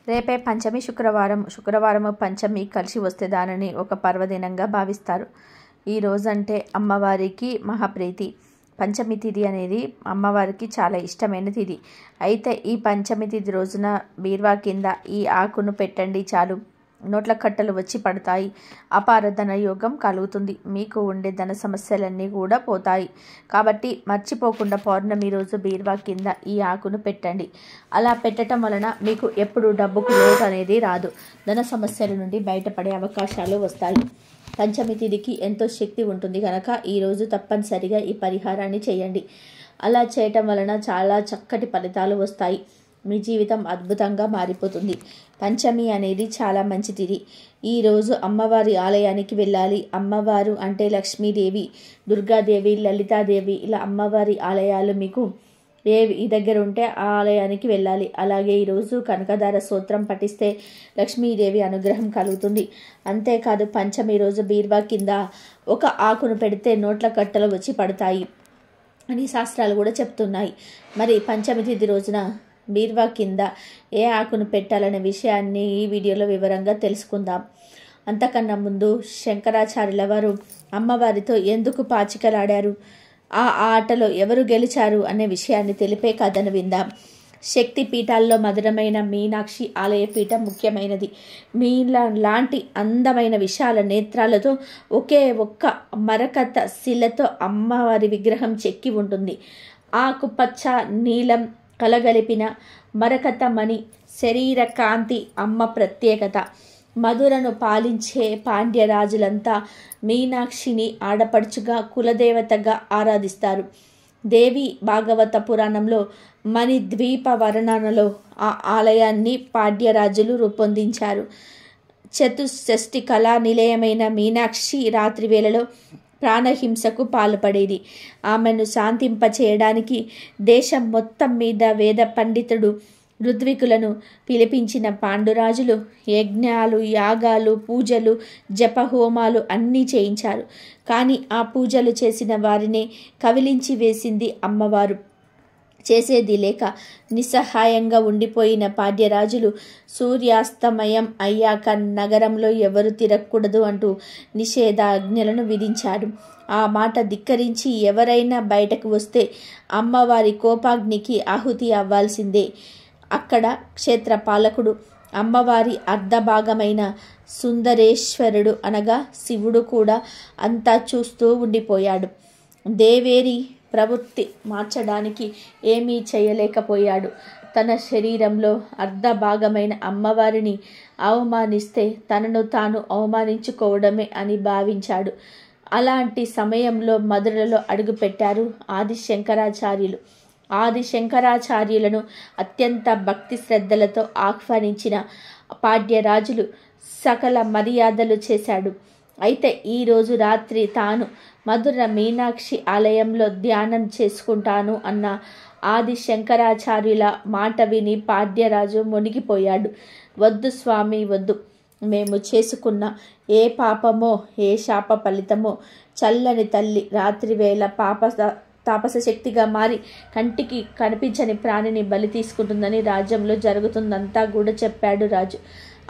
రేపే పంచమి శుక్రవారం పంచమి కలిసి వస్తే దానిని ఒక పర్వదినంగా భావిస్తారు. ఈ రోజంటే అమ్మవారికి మహాప్రీతి. పంచమి తిథి అనేది అమ్మవారికి చాలా ఇష్టమైన తిథి. అయితే ఈ పంచమి తిథి రోజున బీరువా కింద ఈ ఆకును పెట్టండి చాలు, నోట్ల కట్టలు వచ్చి పడతాయి. అపార ధన యోగం కలుగుతుంది. మీకు ఉండే ధన సమస్యలన్నీ కూడా పోతాయి. కాబట్టి మర్చిపోకుండా పౌర్ణమి రోజు బీరువా కింద ఈ ఆకును పెట్టండి. అలా పెట్టడం వలన మీకు ఎప్పుడు డబ్బుకు లోటు అనేది రాదు. ధన సమస్యల నుండి బయటపడే అవకాశాలు వస్తాయి. పంచమి తిథికి ఎంతో శక్తి ఉంటుంది కనుక ఈరోజు తప్పనిసరిగా ఈ పరిహారాన్ని చేయండి. అలా చేయటం వలన చాలా చక్కటి ఫలితాలు వస్తాయి. మీ జీవితం అద్భుతంగా మారిపోతుంది. పంచమి అనేది చాలా మంచి తిథి. ఈరోజు అమ్మవారి ఆలయానికి వెళ్ళాలి. అమ్మవారు అంటే లక్ష్మీదేవి, దుర్గాదేవి, లలితాదేవి, ఇలా అమ్మవారి ఆలయాలు మీకు ఈ దగ్గర ఉంటే ఆ ఆలయానికి వెళ్ళాలి. అలాగే ఈరోజు కనకదార స్తోత్రం పఠిస్తే లక్ష్మీదేవి అనుగ్రహం కలుగుతుంది. అంతేకాదు పంచమి రోజు బీరువా కింద ఒక ఆకును పెడితే నోట్ల కట్టలు వచ్చి పడతాయి అని శాస్త్రాలు కూడా చెప్తున్నాయి. మరి పంచమి తిథి రోజున బీరువా కింద ఏ ఆకును పెట్టాలనే విషయాన్ని ఈ వీడియోలో వివరంగా తెలుసుకుందాం. అంతకన్నా ముందు శంకరాచార్యుల వారు అమ్మవారితో ఎందుకు పాచికలాడారు, ఆ ఆటలో ఎవరు గెలిచారు అనే విషయాన్ని తెలిపే కథను విందాం. శక్తి పీఠాల్లో మధురమైన మీనాక్షి ఆలయ పీఠం ముఖ్యమైనది. లాంటి అందమైన విశాల నేత్రాలతో ఒక్క మరకత శిలతో అమ్మవారి విగ్రహం చెక్కి ఉంటుంది. ఆకుపచ్చ నీలం కలగలిపిన మరకతమణి శరీర కాంతి అమ్మ ప్రత్యేకత. మధురను పాలించే పాండ్యరాజులంతా మీనాక్షిని ఆడపడుచుగా కులదేవతగా ఆరాధిస్తారు. దేవి భాగవత పురాణంలో మణిద్వీప వర్ణనలో ఆ ఆలయాన్ని పాండ్యరాజులు రూపొందించారు. చతుషష్ఠి కళా నిలయమైన మీనాక్షి రాత్రి వేళలో ప్రాణహింసకు పాల్పడేది. ఆమెను శాంతింపచేయడానికి దేశం మొత్తం మీద వేద పండితుడు ఋత్వికులను పిలిపించిన పాండురాజులు యజ్ఞాలు, యాగాలు, పూజలు, జపహోమాలు అన్నీ చేయించారు. కానీ ఆ పూజలు చేసిన వారినే కవిలించి వేసింది అమ్మవారు. చేసేది లేక నిస్సహాయంగా ఉండిపోయిన పాండ్యరాజులు సూర్యాస్తమయం అయ్యాక నగరంలో ఎవరు తిరగకూడదు అంటూ నిషేధాజ్ఞలను విధించాడు. ఆ మాట ధిక్కరించి ఎవరైనా బయటకు వస్తే అమ్మవారి కోపాగ్నికి ఆహుతి అవ్వాల్సిందే. అక్కడ క్షేత్రపాలకుడు అమ్మవారి అర్ధభాగమైన సుందరేశ్వరుడు అనగా శివుడు కూడా అంతా చూస్తూ ఉండిపోయాడు. దేవేరి ప్రవృత్తి మార్చడానికి ఏమీ చేయలేకపోయాడు. తన శరీరంలో అర్ధభాగమైన అమ్మవారిని అవమానిస్తే తనను తాను అవమానించుకోవడమే అని భావించాడు. అలాంటి సమయంలో మధురలో అడుగుపెట్టారు ఆది శంకరాచార్యులు. ఆది శంకరాచార్యులను అత్యంత భక్తి శ్రద్ధలతో ఆహ్వానించిన పాండ్యరాజులు సకల మర్యాదలు చేశాడు. అయితే ఈరోజు రాత్రి తాను మధుర మీనాక్షి ఆలయంలో ధ్యానం చేసుకుంటాను అన్న ఆది శంకరాచార్యుల మాట విని పాండ్యరాజు మునిగిపోయాడు. వద్దు స్వామి వద్దు, మేము చేసుకున్న ఏ పాపమో ఏ శాప ఫలితమో చల్లని తల్లి రాత్రివేళ తాపస శక్తిగా మారి కంటికి కనిపించని ప్రాణిని బలి తీసుకుంటుందని రాజ్యంలో జరుగుతుందంతా కూడా చెప్పాడు రాజు.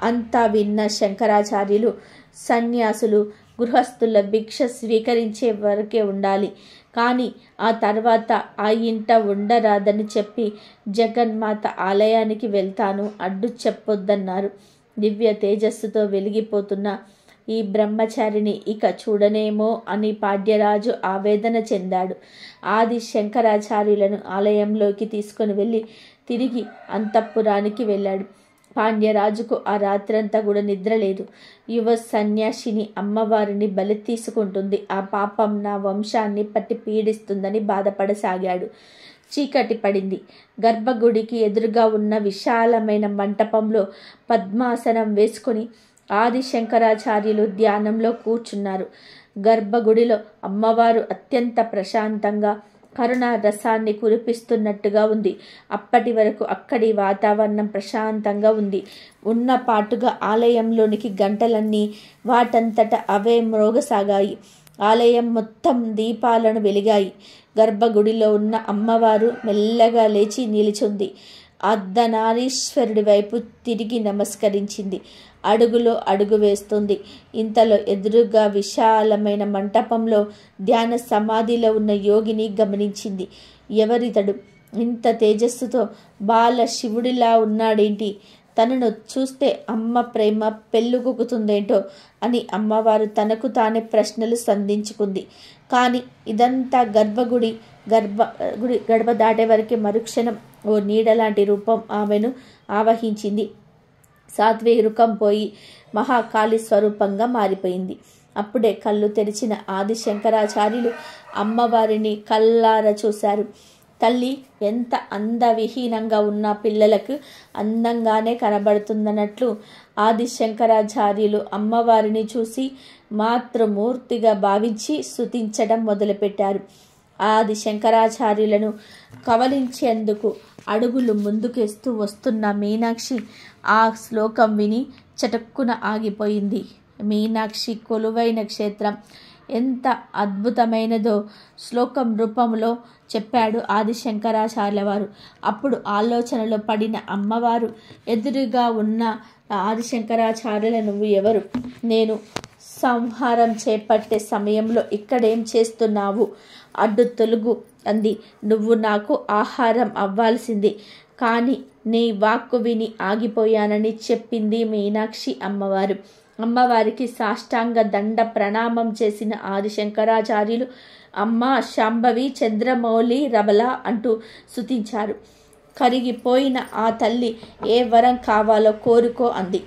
అంతా విన్న శంకరాచార్యులు సన్యాసులు గృహస్థుల భిక్ష స్వీకరించే వరకే ఉండాలి, కానీ ఆ తర్వాత ఆ ఇంట ఉండరాదని చెప్పి జగన్మాత ఆలయానికి వెళ్తాను, అడ్డు చెప్పొద్దన్నారు. దివ్య తేజస్సుతో వెలిగిపోతున్న ఈ బ్రహ్మచారిని ఇక చూడనేమో అని పాండ్యరాజు ఆవేదన చెందాడు. ఆది శంకరాచార్యులను ఆలయంలోకి తీసుకొని వెళ్ళి తిరిగి అంతఃపురానికి వెళ్ళాడు. పాండ్యరాజుకు ఆ రాత్రంతా కూడా నిద్ర లేదు. యువ సన్యాసిని అమ్మవారిని బలి తీసుకుంటుంది, ఆ పాపం నా వంశాన్ని పట్టి పీడిస్తుందని బాధపడసాగాడు. చీకటి పడింది. గర్భగుడికి ఎదురుగా ఉన్న విశాలమైన మంటపంలో పద్మాసనం వేసుకొని ఆది శంకరాచార్యులు ధ్యానంలో కూర్చున్నారు. గర్భగుడిలో అమ్మవారు అత్యంత ప్రశాంతంగా కరుణ రసాన్ని కురిపిస్తున్నట్టుగా ఉంది. అప్పటి వరకు అక్కడి వాతావరణం ప్రశాంతంగా ఉంది. ఉన్న పాటుగా ఆలయంలోనికి గంటలన్నీ వాటంతట అవే మ్రోగసాగాయి. ఆలయం మొత్తం దీపాలను వెలిగాయి. గర్భగుడిలో ఉన్న అమ్మవారు మెల్లగా లేచి నిలిచింది. అర్ధనారీశ్వరుడి వైపు తిరిగి నమస్కరించింది. అడుగులో అడుగు వేస్తుంది. ఇంతలో ఎదురుగా విశాలమైన మంటపంలో ధ్యాన సమాధిలో ఉన్న యోగిని గమనించింది. ఎవరితడు? ఇంత తేజస్సుతో బాల శివుడిలా ఉన్నాడేంటి? తనను చూస్తే అమ్మ ప్రేమ పెళ్ళుగుకుతుందేంటో అని అమ్మవారు తనకు తానే ప్రశ్నలు సంధించుకుంది. కానీ ఇదంతా గర్భగుడి గడప దాటే వరకే మరుక్షణం ఓ నీడలాంటి రూపం ఆమెను ఆవహించింది. సాత్వికం పోయి మహాకాళి స్వరూపంగా మారిపోయింది. అప్పుడే కళ్ళు తెరిచిన ఆది శంకరాచార్యులు అమ్మవారిని కళ్ళార చూశారు. తల్లి ఎంత అందవిహీనంగా ఉన్న పిల్లలకు అందంగానే కనబడుతుందన్నట్లు ఆది శంకరాచార్యులు అమ్మవారిని చూసి మాతృమూర్తిగా భావించి స్తుతించడం మొదలుపెట్టారు. ఆది శంకరాచార్యులను కవలించేందుకు అడుగులు ముందుకేస్తూ వస్తున్న మీనాక్షి ఆ శ్లోకం విని చటుక్కున ఆగిపోయింది. మీనాక్షి కొలువైన క్షేత్రం ఎంత అద్భుతమైనదో శ్లోకం రూపంలో చెప్పాడు ఆది శంకరాచార్యుల వారు. అప్పుడు ఆలోచనలో పడిన అమ్మవారు ఎదురుగా ఉన్న ఆది శంకరాచార్యుల, నువ్వు ఎవరు? నేను సంహారం చేపట్టే సమయంలో ఇక్కడేం చేస్తున్నావు? అడ్డు తొలుగు అంది. నువ్వు నాకు ఆహారం అవ్వాల్సింది, కానీ నీ వాక్కు విని ఆగిపోయానని చెప్పింది మీనాక్షి అమ్మవారు. అమ్మవారికి సాష్టాంగ దండ ప్రణామం చేసిన ఆది శంకరాచార్యులు అమ్మ శాంభవి చంద్రమౌళి రబల అంటూ స్తుతించారు. కరిగిపోయిన ఆ తల్లి ఏ వరం కావాలో కోరుకో అంది.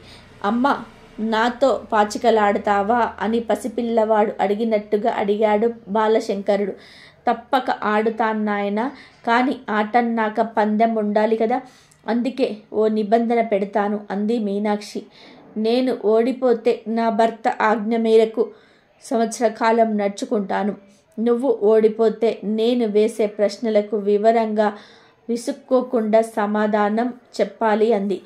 అమ్మ, నాతో పాచికలాడతావా అని పసిపిల్లవాడు అడిగినట్టుగా అడిగాడు బాలశంకరుడు. తప్పక ఆడుతాన్నాయన, కానీ ఆటన్నాక పందెం ఉండాలి కదా, అందుకే ఓ నిబంధన పెడతాను అంది మీనాక్షి. నేను ఓడిపోతే నా భర్త ఆజ్ఞ మేరకు సంవత్సర కాలం నడుచుకుంటాను. నువ్వు ఓడిపోతే నేను వేసే ప్రశ్నలకు వివరంగా విసుక్కోకుండా సమాధానం చెప్పాలి అంది.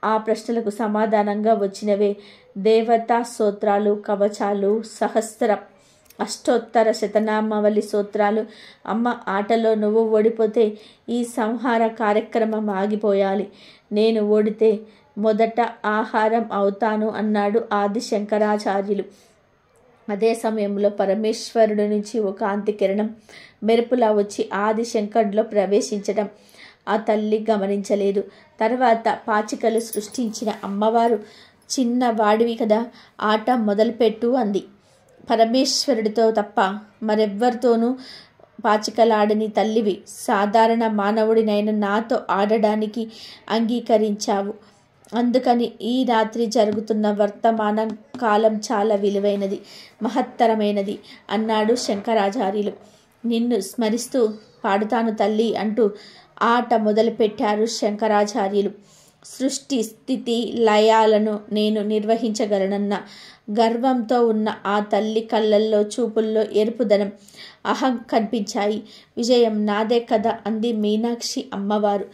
ఆ ప్రశ్నలకు సమాధానంగా వచ్చినవే దేవతా స్తోత్రాలు, కవచాలు, అష్టోత్తర శతనామావళి స్తోత్రాలు. అమ్మ, ఆటలో నువ్వు ఓడిపోతే ఈ సంహార కార్యక్రమం ఆగిపోయాలి. నేను ఓడితే మొదట ఆహారం అవుతాను అన్నాడు ఆది శంకరాచార్యులు. అదే సమయంలో పరమేశ్వరుడి నుంచి ఒక కాంతి కిరణం మెరుపులా వచ్చి ఆది శంకరుడిలో ప్రవేశించడం ఆ తల్లి గమనించలేదు. తర్వాత పాచికలు సృష్టించిన అమ్మవారు, చిన్న వాడివి కదా, ఆట మొదలుపెట్టు అంది. పరమేశ్వరుడితో తప్ప మరెవ్వరితోనూ పాచికలాడని తల్లివి, సాధారణ మానవుడినైన నాతో ఆడడానికి అంగీకరించావు. అందుకని ఈ రాత్రి జరుగుతున్న వర్తమాన కాలం చాలా విలువైనది, మహత్తరమైనది అన్నాడు శంకరాచార్యులు. నిన్ను స్మరిస్తూ పాడుతాను తల్లి అంటూ ఆట మొదలుపెట్టారు శంకరాచార్యులు. సృష్టి స్థితి లయాలను నేను నిర్వహించగలనన్న గర్వంతో ఉన్న ఆ తల్లి కళ్ళల్లో చూపుల్లో ఎరుపుదనం, అహం కనిపించాయి. విజయం నాదే కదా అంది మీనాక్షి అమ్మవారు.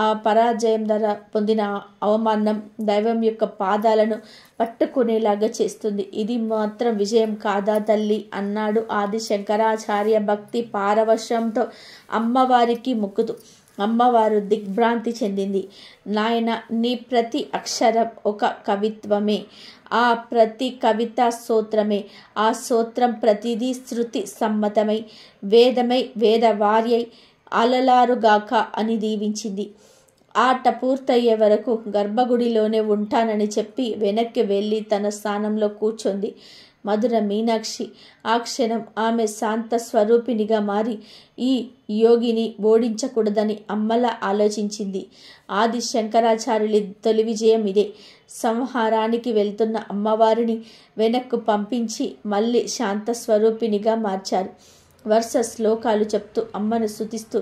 ఆ పరాజయం ద్వారా పొందిన అవమానం దైవం యొక్క పాదాలను పట్టుకునేలాగా చేస్తుంది. ఇది మాత్రం విజయం కాదా తల్లి అన్నాడు ఆది శంకరాచార్య భక్తి పారవశ్యంతో అమ్మవారికి మొక్కుతూ. అమ్మవారు దిగ్భ్రాంతి చెందింది. నాయన, నీ ప్రతి అక్షరం ఒక కవిత్వమే, ఆ ప్రతి కవితా స్తోత్రమే, ఆ స్తోత్రం ప్రతిదీ శృతి సమ్మతమై వేదమై వేదవార్యై అలలారుగాక అని దీవించింది. ఆట పూర్తయ్యే వరకు గర్భగుడిలోనే ఉంటానని చెప్పి వెనక్కి వెళ్ళి తన స్థానంలో కూర్చొంది మధుర మీనాక్షి. ఆ క్షణం ఆమె శాంత స్వరూపినిగా మారి ఈ యోగిని ఓడించకూడదని అమ్మలా ఆలోచించింది. ఆది శంకరాచార్యులి తొలి విజయం ఇదే. సంహారానికి వెళ్తున్న అమ్మవారిని వెనక్కు పంపించి మళ్ళీ శాంత స్వరూపినిగా మార్చారు. వరుస శ్లోకాలు చెప్తూ అమ్మను స్తుతిస్తూ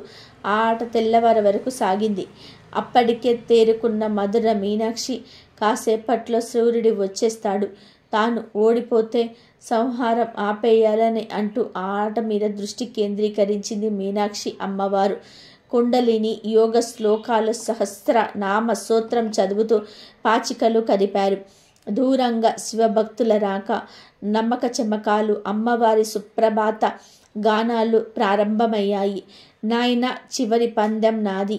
ఆ ఆట తెల్లవారి వరకు సాగింది. అప్పటికే తేరుకున్న మధుర మీనాక్షి కాసేపట్లో సూర్యుడి వచ్చేస్తాడు, తాను ఓడిపోతే సంహారం ఆపేయాలని అంటూ ఆ ఆట మీద దృష్టి కేంద్రీకరించింది మీనాక్షి అమ్మవారు. కుండలిని యోగ శ్లోకాలు సహస్ర నామ స్తోత్రం చదువుతూ పాచికలు కదిపారు. దూరంగా శివభక్తుల రాక, నమ్మక చెమకాలు, అమ్మవారి సుప్రభాత గానాలు ప్రారంభమయ్యాయి. నాయన, చివరి పందెం నాది.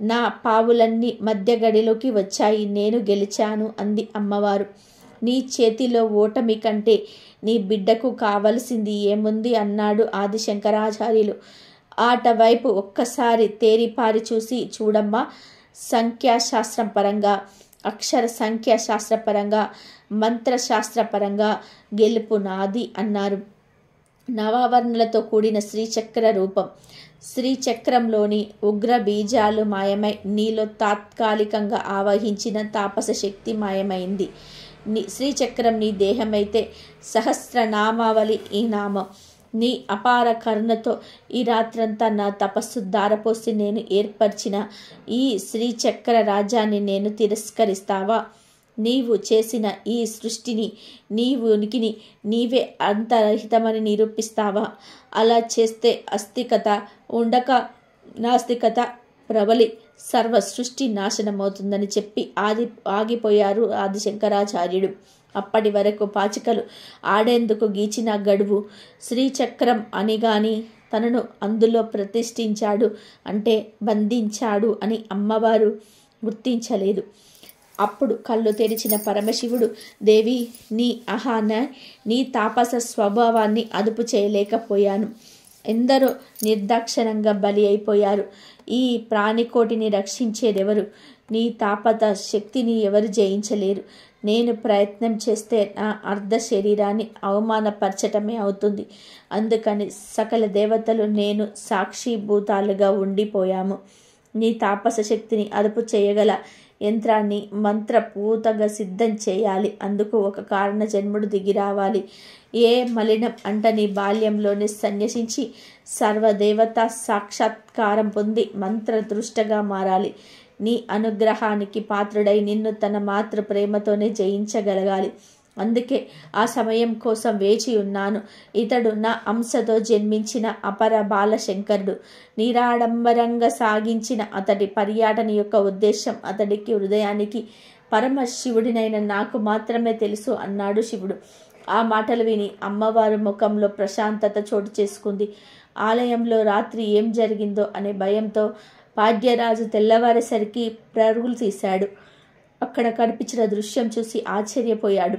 నా పావులన్నీ మధ్య గడిలోకి వచ్చాయి. నేను గెలిచాను అంది అమ్మవారు. నీ చేతిలో ఓటమి కంటే నీ బిడ్డకు కావలసింది ఏముంది అన్నాడు ఆదిశంకరాచార్యులు. ఆట వైపు ఒక్కసారి తేరిపారి చూసి చూడమ్మా, సంఖ్యాశాస్త్రం పరంగా, అక్షర సంఖ్యాశాస్త్రపరంగా, మంత్రశాస్త్రపరంగా గెలుపు నాది అన్నారు. నవావర్ణులతో కూడిన శ్రీచక్ర రూపం, శ్రీచక్రంలోని ఉగ్ర బీజాలు మాయమై నీలో తాత్కాలికంగా ఆవహించిన తాపస శక్తి మాయమైంది. శ్రీచక్రం నీ దేహమైతే సహస్రనామావళి ఈ నామం. నీ అపార కరుణతో ఈ రాత్రంతా నా తపస్సు దారపోసి నేను ఏర్పరిచిన ఈ శ్రీచక్ర రాజ్యాన్ని నేను తిరస్కరిస్తావా? నీవు చేసిన ఈ సృష్టిని, నీ ఉనికిని నీవే అంతరహితమని నిరూపిస్తావా? అలా చేస్తే అస్తికత ఉండక నాస్తికత ప్రబలి సర్వ సృష్టి నాశనమవుతుందని చెప్పి ఆగిపోయారు ఆదిశంకరాచార్యుడు. అప్పటి వరకు పాచికలు ఆడేందుకు గీచిన గడువు శ్రీచక్రం అని గాని తనను అందులో ప్రతిష్ఠించాడు అంటే బంధించాడు అని అమ్మవారు గుర్తించలేదు. అప్పుడు కళ్ళు తెరిచిన పరమశివుడు, దేవి, నీ నీ తాపస స్వభావాన్ని అదుపు చేయలేకపోయాను. ఎందరో నిర్దాక్షణంగా బలి అయిపోయారు. ఈ ప్రాణికోటిని రక్షించేదెవరు? నీ తాపత శక్తిని ఎవరు జయించలేరు. నేను ప్రయత్నం చేస్తే నా అర్ధ శరీరాన్ని అవమానపరచటమే అవుతుంది. అందుకని సకల దేవతలు నేను సాక్షిభూతాలుగా ఉండిపోయాము. నీ తాపస శక్తిని అదుపు చేయగల యంత్రాన్ని మంత్రపూతగా సిద్ధం చేయాలి. అందుకు ఒక కారణ జన్ముడు దిగి రావాలి. ఏ మలినం అంటని బాల్యంలోనే సన్యసించి సర్వదేవత సాక్షాత్కారం పొంది మంత్రదృష్టగా మారాలి. నీ అనుగ్రహానికి పాత్రుడై నిన్ను తన మాతృ ప్రేమతోనే జయించగలగాలి. అందుకే ఆ సమయం కోసం వేచి ఉన్నాను. ఇతడు నా అంశతో జన్మించిన అపర బాలశంకరుడు. నిరాడంబరంగా సాగించిన అతడి పర్యటన యొక్క ఉద్దేశం అతడికి హృదయానికి పరమశివుడినైన నాకు మాత్రమే తెలుసు అన్నాడు శివుడు. ఆ మాటలు విని అమ్మవారి ముఖంలో ప్రశాంతత చోటు చేసుకుంది. ఆలయంలో రాత్రి ఏం జరిగిందో అనే భయంతో పాడ్యరాజు తెల్లవారేసరికి పరుగులు తీశాడు. అక్కడ కనిపించిన దృశ్యం చూసి ఆశ్చర్యపోయాడు.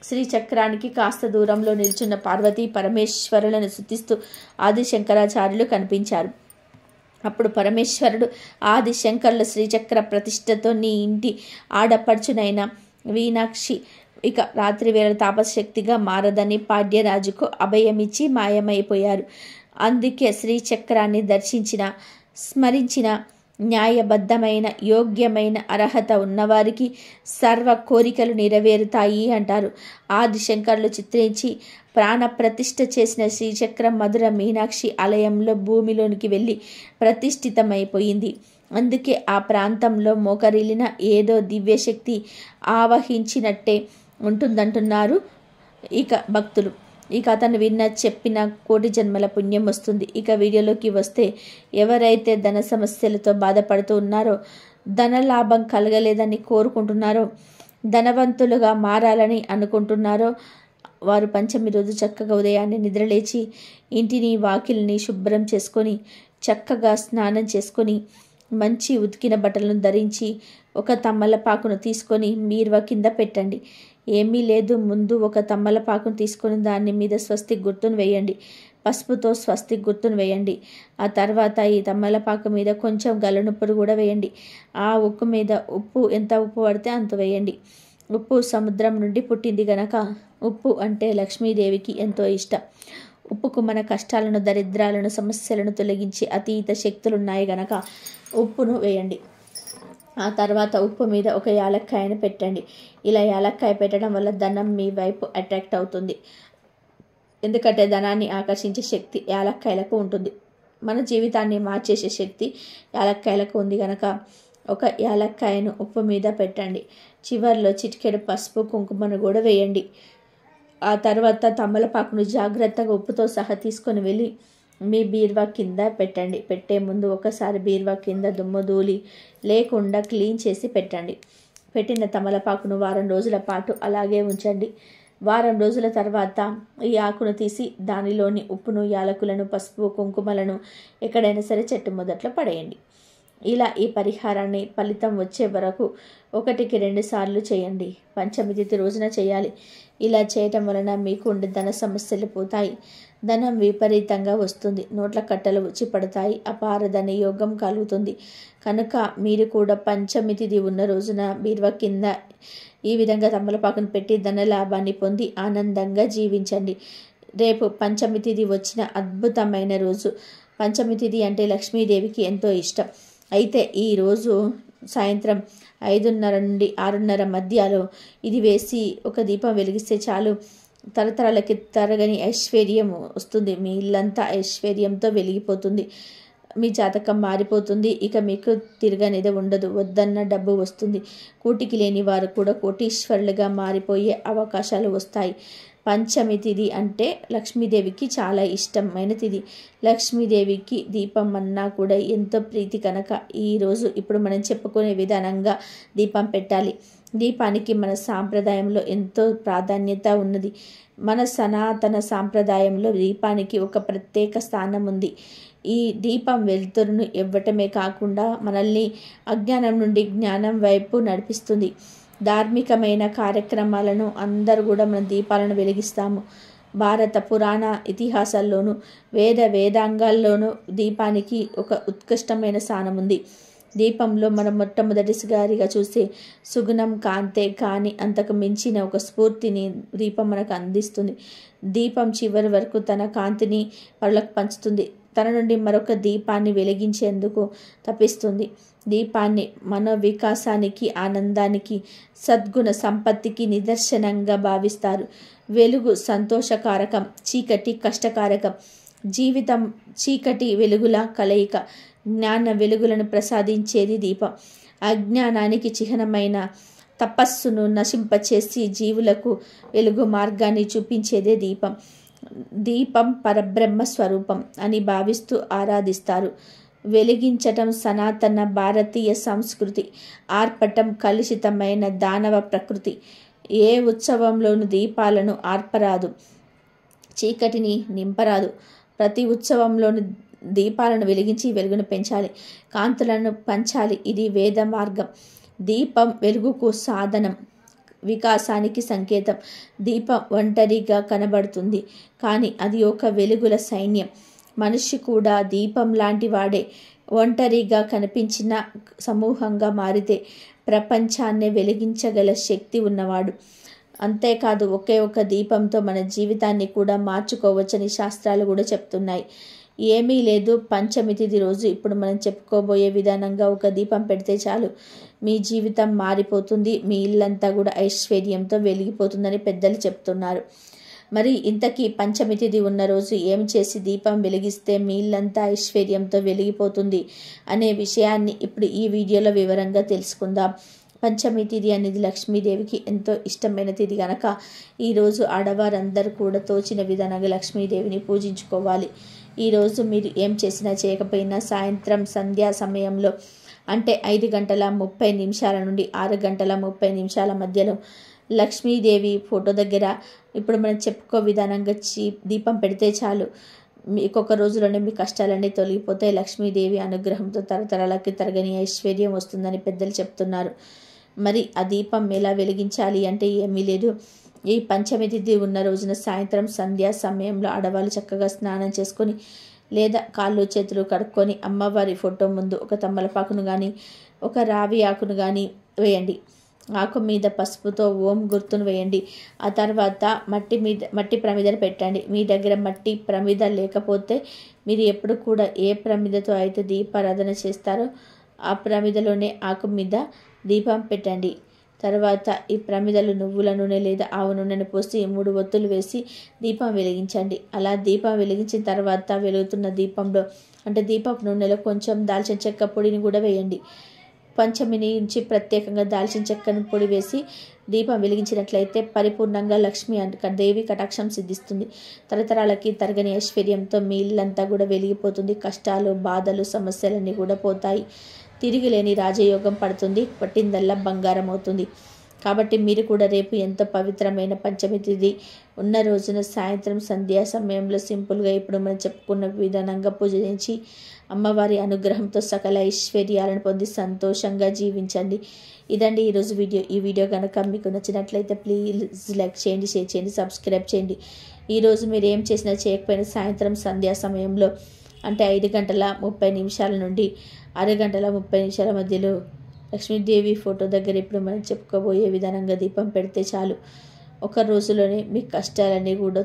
శ్రీచక్రానికి కాస్త దూరంలో నిల్చున్న పార్వతీ పరమేశ్వరులను స్తుతిస్తూ ఆదిశంకరాచార్యులు కనిపించారు. అప్పుడు పరమేశ్వరుడు, ఆదిశంకరుల శ్రీచక్ర ప్రతిష్టతో నీ ఇంటి ఆడపడుచునైన వీనాక్షి ఇక రాత్రి వేళ తాపశక్తిగా మారదని పాడ్యరాజుకు అభయమిచ్చి మాయమైపోయారు. అందుకే శ్రీచక్రాన్ని దర్శించిన, స్మరించిన న్యాయబద్ధమైన, యోగ్యమైన అర్హత ఉన్నవారికి సర్వ కోరికలు నెరవేరుతాయి అంటారు. ఆదిశంకరులు చిత్రించి ప్రాణప్రతిష్ఠ చేసిన శ్రీచక్రం మధుర మీనాక్షి ఆలయంలో భూమిలోనికి వెళ్ళి ప్రతిష్ఠితమైపోయింది. అందుకే ఆ ప్రాంతంలో మోకరిల్లిన ఏదో దివ్యశక్తి ఆవహించినట్టే ఉంటుందంటున్నారు ఇక భక్తులు. ఈ కథను విన్న చెప్పిన కోటి జన్మల పుణ్యం వస్తుంది. ఇక వీడియోలోకి వస్తే, ఎవరైతే ధన సమస్యలతో బాధపడుతూ ఉన్నారో, ధన లాభం కలగలేదని కోరుకుంటున్నారో, ధనవంతులుగా మారాలని అనుకుంటున్నారో వారు పంచమి రోజు చక్కగా ఉదయాన్నే నిద్రలేచి ఇంటిని వాకిలిని శుభ్రం చేసుకొని చక్కగా స్నానం చేసుకొని మంచి ఉతికిన బట్టలను ధరించి ఒక తమ్మలపాకును తీసుకొని బీరువా కింద పెట్టండి. ఏమీ లేదు, ముందు ఒక తమ్మలపాకును తీసుకొని దాని మీద స్వస్తిక్ గుర్తును వేయండి. పసుపుతో స్వస్తిక్ గుర్తును వేయండి. ఆ తర్వాత ఈ తమ్మలపాకు మీద కొంచెం గల్లనుప్పును కూడా వేయండి. ఆ ఉక్కు మీద ఉప్పు, ఎంత ఉప్పు పడితే అంత వేయండి. ఉప్పు సముద్రం నుండి పుట్టింది గనక ఉప్పు అంటే లక్ష్మీదేవికి ఎంతో ఇష్టం. ఉప్పుకు మన కష్టాలను, దరిద్రాలను, సమస్యలను తొలగించి అతీత శక్తులున్నాయి గనక ఉప్పును వేయండి. ఆ తర్వాత ఉప్పు మీద ఒక యాలక్కాయను పెట్టండి. ఇలా యాలక్కాయ పెట్టడం వల్ల ధనం మీ వైపు అట్రాక్ట్ అవుతుంది. ఎందుకంటే ధనాన్ని ఆకర్షించే శక్తి యాలక్కాయలకు ఉంటుంది. మన జీవితాన్ని మార్చేసే శక్తి యాలక్కాయలకు ఉంది కనుక ఒక యాలక్కాయను ఉప్పు మీద పెట్టండి. చివర్లో చిటికెడు పసుపు, కుంకుమను కూడా వేయండి. ఆ తర్వాత తమలపాకును జాగ్రత్తగా ఉప్పుతో సహా తీసుకొని వెళ్ళి మీ బీరువా కింద పెట్టండి. పెట్టే ముందు ఒకసారి బీరువా కింద దుమ్ము ధూళి లేకుండా క్లీన్ చేసి పెట్టండి. పెట్టిన తమలపాకును వారం రోజుల పాటు అలాగే ఉంచండి. వారం రోజుల తర్వాత ఈ ఆకును తీసి దానిలోని ఉప్పును, యాలకులను, పసుపు, కుంకుమలను ఎక్కడైనా సరే చెట్టు మొదట్లో పడేయండి. ఇలా ఈ పరిహారాన్ని ఫలితం వచ్చే వరకు 1కి 2 సార్లు చేయండి. పంచమి తిథి రోజున చేయాలి. ఇలా చేయటం వలన మీకు ఉండే ధన సమస్యలు పోతాయి. ధనం విపరీతంగా వస్తుంది. నోట్ల కట్టలు వచ్చి పడతాయి. అపార ధన యోగం కలుగుతుంది. కనుక మీరు కూడా పంచమి తిథి ఉన్న రోజున బీరువా కింద ఈ విధంగా తమలపాకును పెట్టి ధన లాభాన్ని పొంది ఆనందంగా జీవించండి. రేపు పంచమి తిథి వచ్చిన అద్భుతమైన రోజు. పంచమి తిథి అంటే లక్ష్మీదేవికి ఎంతో ఇష్టం. అయితే ఈరోజు సాయంత్రం 5:30 నుండి 6:30 మధ్యలో ఇది వేసి ఒక దీపం వెలిగిస్తే చాలు, తరతరాలకి తరగని ఐశ్వర్యం వస్తుంది. మీ ఇల్లంతా ఐశ్వర్యంతో వెలిగిపోతుంది. మీ జాతకం మారిపోతుంది. ఇక మీకు తిరగనేది ఉండదు. వద్దన్న డబ్బు వస్తుంది. కూటికి లేని వారు కూడా కోటీశ్వరులుగా మారిపోయే అవకాశాలు వస్తాయి. పంచమి తిథి అంటే లక్ష్మీదేవికి చాలా ఇష్టమైన తిథి. లక్ష్మీదేవికి దీపం అన్నా కూడా ఎంతో ప్రీతి. కనుక ఈరోజు ఇప్పుడు మనం చెప్పుకునే విధానంగా దీపం పెట్టాలి. దీపానికి మన సాంప్రదాయంలో ఎంతో ప్రాధాన్యత ఉన్నది. మన సనాతన సాంప్రదాయంలో దీపానికి ఒక ప్రత్యేక స్థానం ఉంది. ఈ దీపం వెలుతురును ఇవ్వటమే కాకుండా మనల్ని అజ్ఞానం నుండి జ్ఞానం వైపు నడిపిస్తుంది. ధార్మికమైన కార్యక్రమాలను అందరూ కూడా మన దీపాలను వెలిగిస్తాము. భారత పురాణ ఇతిహాసాల్లోనూ వేదాంగాల్లోనూ దీపానికి ఒక ఉత్కృష్టమైన స్థానం ఉంది. దీపంలో మనం మొట్టమొదటిసారిగా చూసే సుగుణం కాంతే కానీ అంతకు మించిన ఒక స్ఫూర్తిని దీపం మనకు అందిస్తుంది. దీపం చివరి వరకు తన కాంతిని పరులకు పంచుతుంది. తన నుండి మరొక దీపాన్ని వెలిగించేందుకు తప్పిస్తుంది. దీపాన్ని మనోవికాసానికి, ఆనందానికి, సద్గుణ సంపత్తికి నిదర్శనంగా భావిస్తారు. వెలుగు సంతోషకారకం, చీకటి కష్టకారకం. జీవితం చీకటి వెలుగుల కలయిక. జ్ఞాన వెలుగులను ప్రసాదించేది దీపం. అజ్ఞానానికి చిహ్నమైన తపస్సును నశింపచేసి జీవులకు వెలుగు మార్గాన్ని చూపించేదే దీపం. దీపం పరబ్రహ్మ స్వరూపం అని భావిస్తూ ఆరాధిస్తారు. వెలిగించటం సనాతన భారతీయ సంస్కృతి. ఆర్పటం కలుషితమైన దానవ ప్రకృతి. ఏ ఉత్సవంలోనూ దీపాలను ఆర్పరాదు, చీకటిని నింపరాదు. ప్రతి ఉత్సవంలోనూ దీపాలను వెలిగించి వెలుగును పెంచాలి, కాంతులను పంచాలి. ఇది వేద మార్గం. దీపం వెలుగుకు సాధనం, వికాసానికి సంకేతం. దీపం ఒంటరిగా కనబడుతుంది, కానీ అది ఒక వెలుగుల సైన్యం. మనిషి కూడా దీపం లాంటి వాడే. ఒంటరిగా కనిపించిన సమూహంగా మారితే ప్రపంచాన్ని వెలిగించగల శక్తి ఉన్నవాడు. అంతేకాదు ఒకే ఒక దీపంతో మన జీవితాన్ని కూడా మార్చుకోవచ్చని శాస్త్రాలు కూడా చెప్తున్నాయి. ఏమీ లేదు, పంచమి తిథి రోజు ఇప్పుడు మనం చెప్పుకోబోయే విధానంగా ఒక దీపం పెడితే చాలు, మీ జీవితం మారిపోతుంది. మీ ఇల్లంతా కూడా ఐశ్వర్యంతో వెలిగిపోతుందని పెద్దలు చెప్తున్నారు. మరి ఇంతకీ పంచమి తిథి ఉన్న రోజు ఏం చేసి దీపం వెలిగిస్తే మీ ఇల్లంతా ఐశ్వర్యంతో వెలిగిపోతుంది అనే విషయాన్ని ఇప్పుడు ఈ వీడియోలో వివరంగా తెలుసుకుందాం. పంచమి తిథి అనేది లక్ష్మీదేవికి ఎంతో ఇష్టమైన తిథి కనుక ఈరోజు ఆడవారందరూ కూడా తోచిన విధానంగా లక్ష్మీదేవిని పూజించుకోవాలి. ఈరోజు మీరు ఏం చేసినా చేయకపోయినా సాయంత్రం సంధ్యా సమయంలో అంటే 5:30 నుండి 6:30 మధ్యలో లక్ష్మీదేవి ఫోటో దగ్గర ఇప్పుడు మనం చెప్పుకో విధానంగా దీపం పెడితే చాలు, ఇంకొక రోజులోనే మీ కష్టాలన్నీ తొలగిపోతాయి. లక్ష్మీదేవి అనుగ్రహంతో తరతరాలకి తరగని ఐశ్వర్యం వస్తుందని పెద్దలు చెప్తున్నారు. మరి ఆ దీపం ఎలా వెలిగించాలి అంటే ఏమీ లేదు. ఈ పంచమి తిథి ఉన్న రోజున సాయంత్రం సంధ్యా సమయంలో ఆడవాళ్ళు చక్కగా స్నానం చేసుకొని లేదా కాళ్ళు చేతులు కడుక్కొని అమ్మవారి ఫోటో ముందు ఒక తమలపాకును కానీ ఒక రావి ఆకును కానీ వేయండి. ఆకు మీద పసుపుతో ఓం గుర్తును వేయండి. ఆ తర్వాత మట్టి ప్రమిదను పెట్టండి. మీ దగ్గర మట్టి ప్రమిద లేకపోతే మీరు ఎప్పుడు కూడా ఏ ప్రమిదతో అయితే దీపారాధన చేస్తారో ఆ ప్రమిదలోనే ఆకు మీద దీపం పెట్టండి. తర్వాత ఈ ప్రమిదలు నువ్వుల నూనె లేదా ఆవు నూనెను పోసి 3 ఒత్తులు వేసి దీపం వెలిగించండి. అలా దీపం వెలిగించిన తర్వాత వెలుగుతున్న దీపంలో అంటే దీపపు నూనెలో కొంచెం దాల్చిన చెక్క పొడిని కూడా వేయండి. పంచమి నుంచి ప్రత్యేకంగా దాల్చిన చెక్కను పొడి వేసి దీపం వెలిగించినట్లయితే పరిపూర్ణంగా లక్ష్మీ దేవి కటాక్షం సిద్ధిస్తుంది. తరతరాలకి తరగని ఐశ్వర్యంతో మీ ఇల్లంతా కూడా వెలిగిపోతుంది. కష్టాలు, బాధలు, సమస్యలన్నీ కూడా పోతాయి. తిరిగిలేని రాజయోగం పడుతుంది. పట్టిందల్లా బంగారం అవుతుంది. కాబట్టి మీరు కూడా రేపు ఎంతో పవిత్రమైన పంచమి తిథి ఉన్న రోజున సాయంత్రం సంధ్యా సమయంలో సింపుల్గా ఇప్పుడు మనం చెప్పుకున్న విధానంగా పూజించి అమ్మవారి అనుగ్రహంతో సకల ఐశ్వర్యాలను పొంది సంతోషంగా జీవించండి. ఇదండి ఈరోజు వీడియో. ఈ వీడియో కనుక మీకు నచ్చినట్లయితే ప్లీజ్ లైక్ చేయండి, షేర్ చేయండి, సబ్స్క్రైబ్ చేయండి. ఈరోజు మీరు ఏం చేసినా చేయకపోయినా సాయంత్రం సంధ్యా సమయంలో అంటే 5:30 నుండి 6:30 మధ్యలో లక్ష్మీదేవి ఫోటో దగ్గర ఇప్పుడు మనం చెప్పుకోబోయే విధానంగా దీపం పెడితే చాలు, ఒక రోజులోనే మీ కష్టాలన్నీ కూడా